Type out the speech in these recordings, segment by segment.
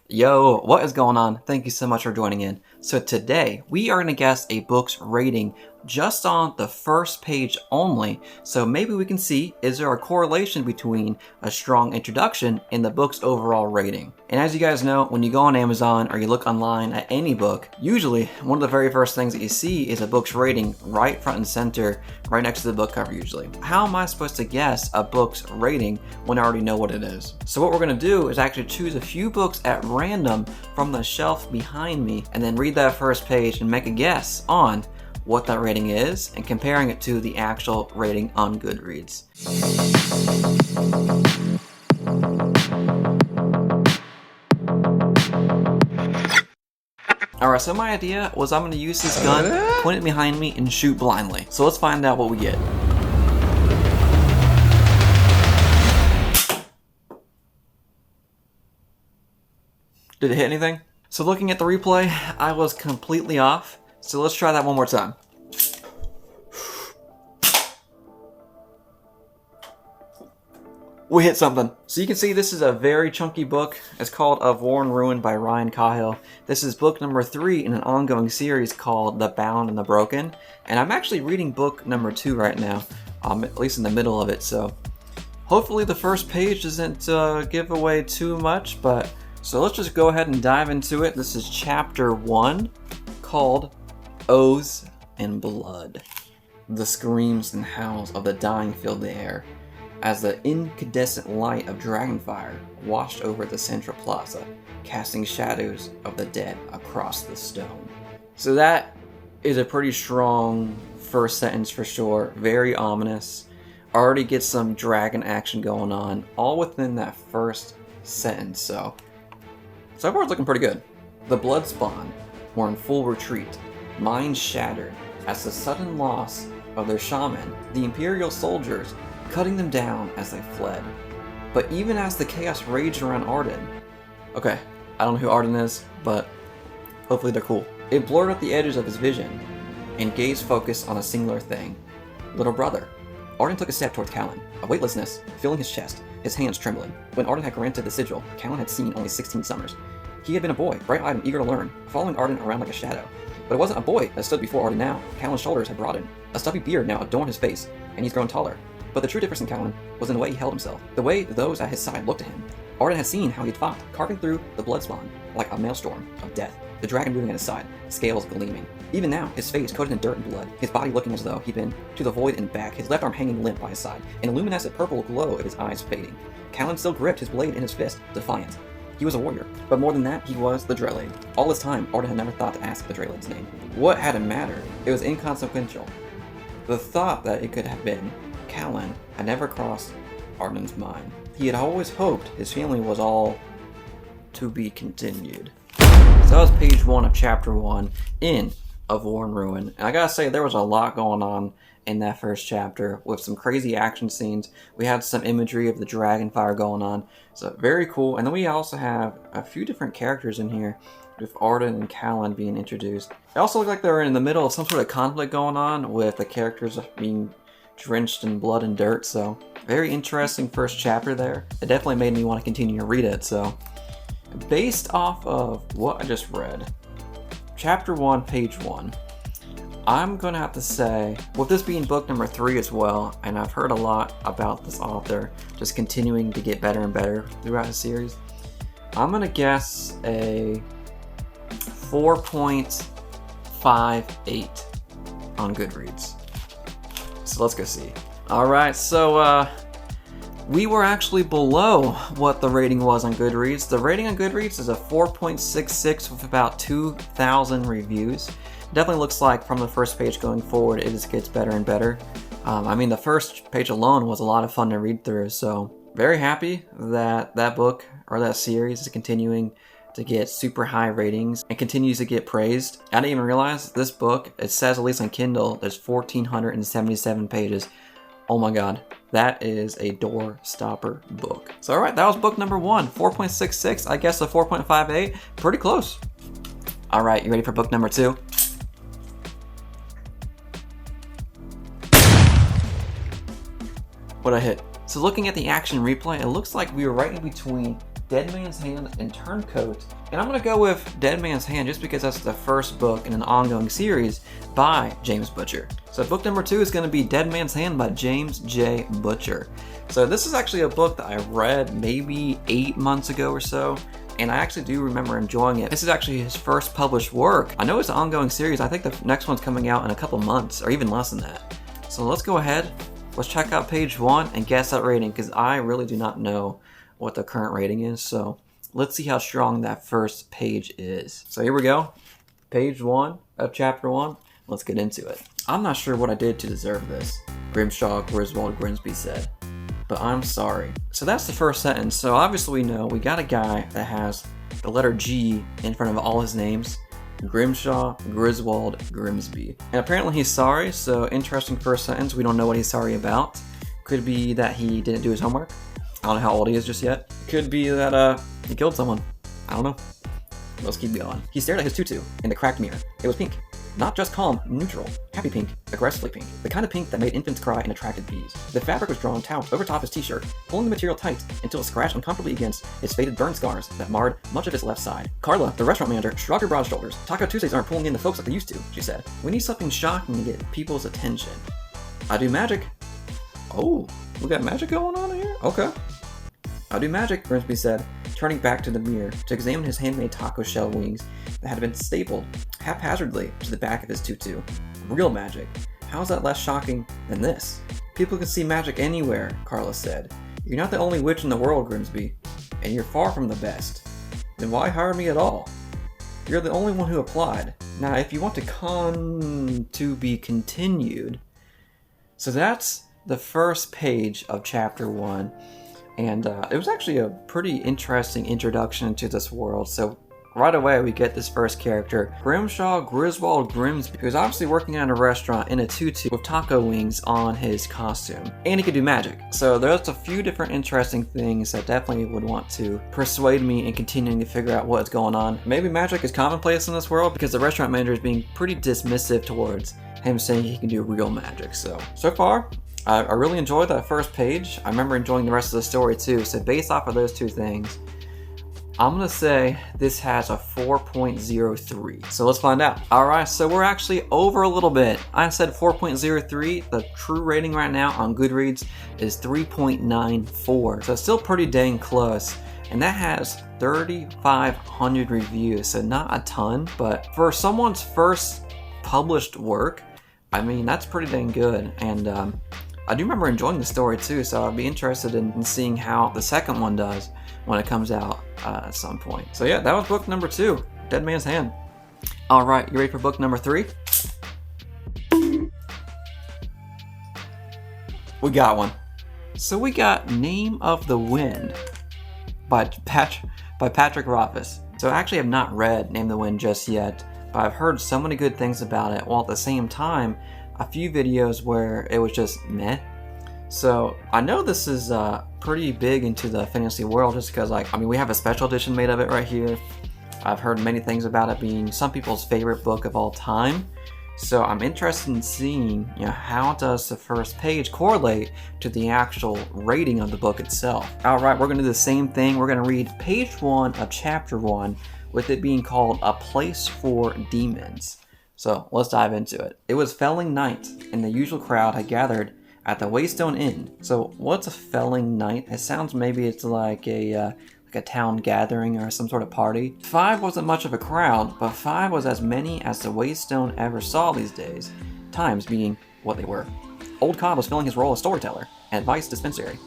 Yo, what is going on? Thank you so much for joining in. So today, we are going to guess a book's rating just on the first page only, so maybe we can see, is there a correlation between a strong introduction and the book's overall rating? And as you guys know, when you go on Amazon or you look online at any book, usually one of the very first things that you see is a book's rating right front and center, right next to the book cover usually. How am I supposed to guess a book's rating when I already know what it is? So what we're going to do is actually choose a few books at random from the shelf behind me and then read that first page and make a guess on what that rating is and comparing it to the actual rating on Goodreads. Alright, so my idea was I'm going to use this gun, point it behind me, and shoot blindly. So let's find out what we get. Did it hit anything? So looking at the replay, I was completely off. So let's try that one more time. We hit something. So you can see this is a very chunky book. It's called Of War and Ruin by Ryan Cahill. This is book number 3 in an ongoing series called The Bound and the Broken. And I'm actually reading book number 2 right now, at least in the middle of it. So hopefully the first page doesn't give away too much, but so let's just go ahead and dive into it. This is chapter 1 called Oaths and Blood. The screams and howls of the dying filled the air as the incandescent light of dragonfire washed over the central plaza, casting shadows of the dead across the stone. So that is a pretty strong first sentence for sure. Very ominous. Already gets some dragon action going on, all within that first sentence. So far it's looking pretty good. The Bloodspawn were in full retreat, minds shattered as the sudden loss of their shaman, the Imperial soldiers cutting them down as they fled. But even as the chaos raged around Arden, okay, I don't know who Arden is, but hopefully they're cool. It blurred out the edges of his vision and gaze focused on a singular thing: little brother. Arden took a step towards Callan, a weightlessness filling his chest, his hands trembling. When Arden had granted the sigil, Callan had seen only 16 summers. He had been a boy, bright-eyed and eager to learn, following Arden around like a shadow. But it wasn't a boy that stood before Arden now. Callan's shoulders had broadened. A stubby beard now adorned his face, and he's grown taller. But the true difference in Callan was in the way he held himself, the way those at his side looked at him. Arden had seen how he had fought, carving through the Bloodspawn like a maelstrom of death, the dragon moving at his side, scales gleaming. Even now, his face coated in dirt and blood, his body looking as though he'd been to the void and back, his left arm hanging limp by his side, an luminescent purple glow of his eyes fading. Callan still gripped his blade in his fist, defiant. He was a warrior, but more than that, he was the Drelade. All this time, Arden had never thought to ask the Drelade's name. What had it mattered? It was inconsequential. The thought that it could have been Callan had never crossed Arden's mind. He had always hoped his family was all to be continued. So that was page 1 of chapter 1 in Of War and Ruin. And I gotta say, there was a lot going on in that first chapter with some crazy action scenes. We had some imagery of the dragonfire going on. So very cool. And then we also have a few different characters in here with Arden and Callan being introduced. It also looked like they were in the middle of some sort of conflict going on with the characters being drenched in blood and dirt. So very interesting first chapter there. It definitely made me want to continue to read it. So based off of what I just read, chapter 1, page 1, I'm gonna have to say, with this being book number 3 as well, and I've heard a lot about this author just continuing to get better and better throughout the series, I'm gonna guess a 4.58 on Goodreads. So let's go see. Alright, so we were actually below what the rating was on Goodreads. The rating on Goodreads is a 4.66 with about 2,000 reviews. Definitely looks like from the first page going forward, it just gets better and better. I mean, the first page alone was a lot of fun to read through, so very happy that that book or that series is continuing to get super high ratings and continues to get praised. I didn't even realize this book, it says at least on Kindle, there's 1,477 pages. Oh my god, that is a door stopper book. So alright, that was book number 1, 4.66, I guess a 4.58, pretty close. Alright, you ready for book number 2? What I hit. So looking at the action replay, it looks like we were right in between Dead Man's Hand, and Turncoat. And I'm going to go with Dead Man's Hand just because that's the first book in an ongoing series by James Butcher. So book number 2 is going to be Dead Man's Hand by James J. Butcher. So this is actually a book that I read maybe 8 months ago or so, and I actually do remember enjoying it. This is actually his first published work. I know it's an ongoing series. I think the next one's coming out in a couple months, or even less than that. So let's go ahead. Let's check out page 1 and guess that rating, because I really do not know what the current rating is. So let's see how strong that first page is. So here we go. Page 1 of chapter 1. Let's get into it. I'm not sure what I did to deserve this, Grimshaw Griswold Grimsby said, but I'm sorry. So that's the first sentence. So obviously we know we got a guy that has the letter G in front of all his names. Grimshaw Griswold Grimsby. And apparently he's sorry, so interesting first sentence. We don't know what he's sorry about. Could be that he didn't do his homework. I don't know how old he is just yet. Could be that he killed someone. I don't know. Let's keep going. He stared at his tutu in the cracked mirror. It was pink. Not just calm, neutral, happy pink, aggressively pink. The kind of pink that made infants cry and attracted bees. The fabric was drawn taut over top his t-shirt, pulling the material tight until it scratched uncomfortably against his faded burn scars that marred much of his left side. Carla, the restaurant manager, shrugged her broad shoulders. Taco Tuesdays aren't pulling in the folks like they used to, she said. We need something shocking to get people's attention. I do magic. Oh, we got magic going on here? Okay. I do magic, Grimsby said, turning back to the mirror to examine his handmade taco shell wings that had been stapled haphazardly to the back of his tutu. Real magic. How is that less shocking than this? People can see magic anywhere, Carla said. You're not the only witch in the world, Grimsby, and you're far from the best. Then why hire me at all? You're the only one who applied. Now, if you want to be continued. So that's the first page of chapter 1. And it was actually a pretty interesting introduction to this world. So right away we get this first character, Grimshaw Griswold Grimsby, who's obviously working at a restaurant in a tutu with taco wings on his costume. And he could do magic. So there's a few different interesting things that definitely would want to persuade me in continuing to figure out what's going on. Maybe magic is commonplace in this world because the restaurant manager is being pretty dismissive towards him saying he can do real magic. So far, I really enjoyed that first page. I remember enjoying the rest of the story too. So based off of those two things, I'm going to say this has a 4.03. So let's find out. Alright, so we're actually over a little bit. I said 4.03. The true rating right now on Goodreads is 3.94. So it's still pretty dang close. And that has 3,500 reviews. So not a ton, but for someone's first published work, I mean, that's pretty dang good. And I do remember enjoying the story too, so I'd be interested in seeing how the second one does when it comes out at some point. So yeah, that was book number 2, Dead Man's Hand. Alright, you ready for book number 3? We got one. So we got Name of the Wind by Patrick Rothfuss. So I actually have not read Name of the Wind just yet, but I've heard so many good things about it, while at the same time, a few videos where it was just meh. So I know this is pretty big into the fantasy world just because, we have a special edition made of it right here. I've heard many things about it being some people's favorite book of all time. So I'm interested in seeing, how does the first page correlate to the actual rating of the book itself. Alright, we're going to do the same thing. We're going to read page 1 of chapter 1, with it being called A Place for Demons. So let's dive into it. It was felling night, and the usual crowd had gathered at the Waystone Inn. So what's a felling night? It sounds maybe it's like a town gathering or some sort of party. 5 wasn't much of a crowd, but 5 was as many as the Waystone ever saw these days, times being what they were. Old Cobb was filling his role as storyteller and advice dispensary.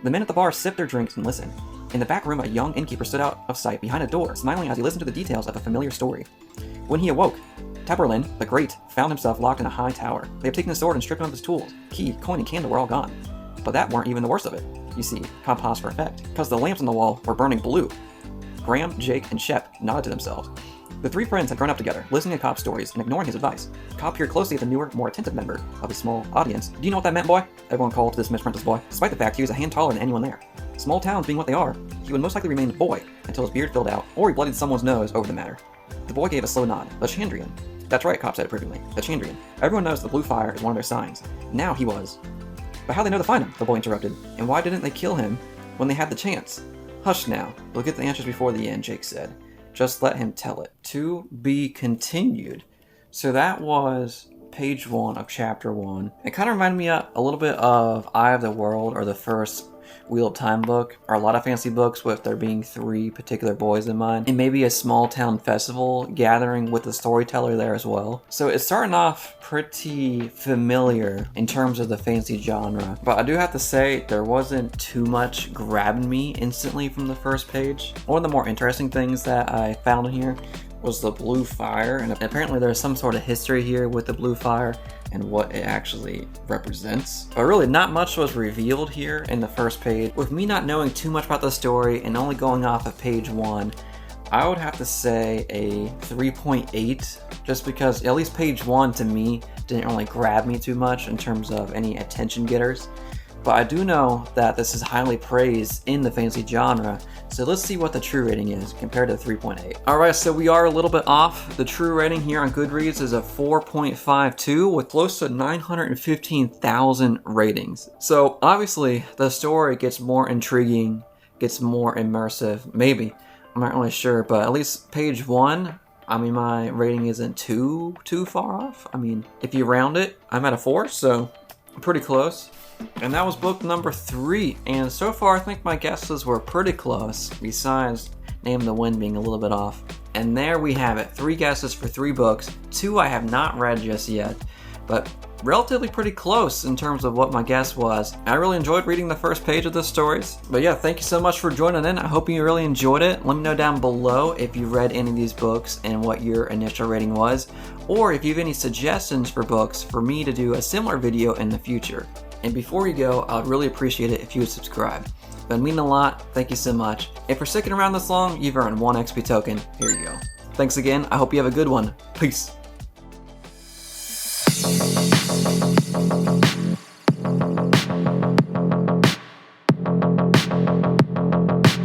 The men at the bar sipped their drinks and listened. In the back room, a young innkeeper stood out of sight behind a door, smiling as he listened to the details of a familiar story. When he awoke, Taborlin, the Great, found himself locked in a high tower. They had taken his sword and stripped him of his tools. Key, coin, and candle were all gone. But that weren't even the worst of it. You see, Cobb paused for effect, because the lamps on the wall were burning blue. Graham, Jake, and Shep nodded to themselves. The 3 friends had grown up together, listening to Cobb's stories and ignoring his advice. Cobb peered closely at the newer, more attentive member of his small audience. Do you know what that meant, boy? Everyone called to this Prentice boy, despite the fact he was a hand taller than anyone there. Small towns being what they are, he would most likely remain a boy until his beard filled out, or he bloodied someone's nose over the matter. The boy gave a slow nod. The Chandrian. That's right, Cobb said approvingly. The Chandrian. Everyone knows the blue fire is one of their signs. Now he was. But how'd they know to find him? The boy interrupted. And why didn't they kill him when they had the chance? Hush now. We'll get the answers before the end, Jake said. Just let him tell it. To be continued. So that was page 1 of chapter 1. It kind of reminded me a little bit of Eye of the World, or the first Wheel of Time book, or a lot of fantasy books with there being 3 particular boys in mind, and maybe a small town festival gathering with the storyteller there as well. So it's starting off pretty familiar in terms of the fantasy genre, but I do have to say there wasn't too much grabbing me instantly from the first page. One of the more interesting things that I found in here was the blue fire, and apparently there's some sort of history here with the blue fire and what it actually represents. But really not much was revealed here in the first page. With me not knowing too much about the story and only going off of page 1, I would have to say a 3.8, just because at least page 1 to me didn't really grab me too much in terms of any attention getters. But I do know that this is highly praised in the fantasy genre, so let's see what the true rating is compared to 3.8. Alright, so we are a little bit off. The true rating here on Goodreads is a 4.52 with close to 915,000 ratings. So obviously the story gets more intriguing, gets more immersive, maybe. I'm not really sure, but at least page 1, I mean, my rating isn't too far off. I mean, if you round it, I'm at a 4, so pretty close. And that was book number 3, and so far I think my guesses were pretty close, besides Name of the Wind being a little bit off. And there we have it, 3 guesses for 3 books. 2 I have not read just yet, but relatively pretty close in terms of what my guess was. I really enjoyed reading the first page of the stories. But yeah, thank you so much for joining in. I hope you really enjoyed it. Let me know down below if you read any of these books and what your initial rating was, or if you have any suggestions for books for me to do a similar video in the future. And before you go, I would really appreciate it if you would subscribe. It would mean a lot. Thank you so much. If you're sticking around this long, you've earned 1 XP token. Here you go. Thanks again. I hope you have a good one. Peace.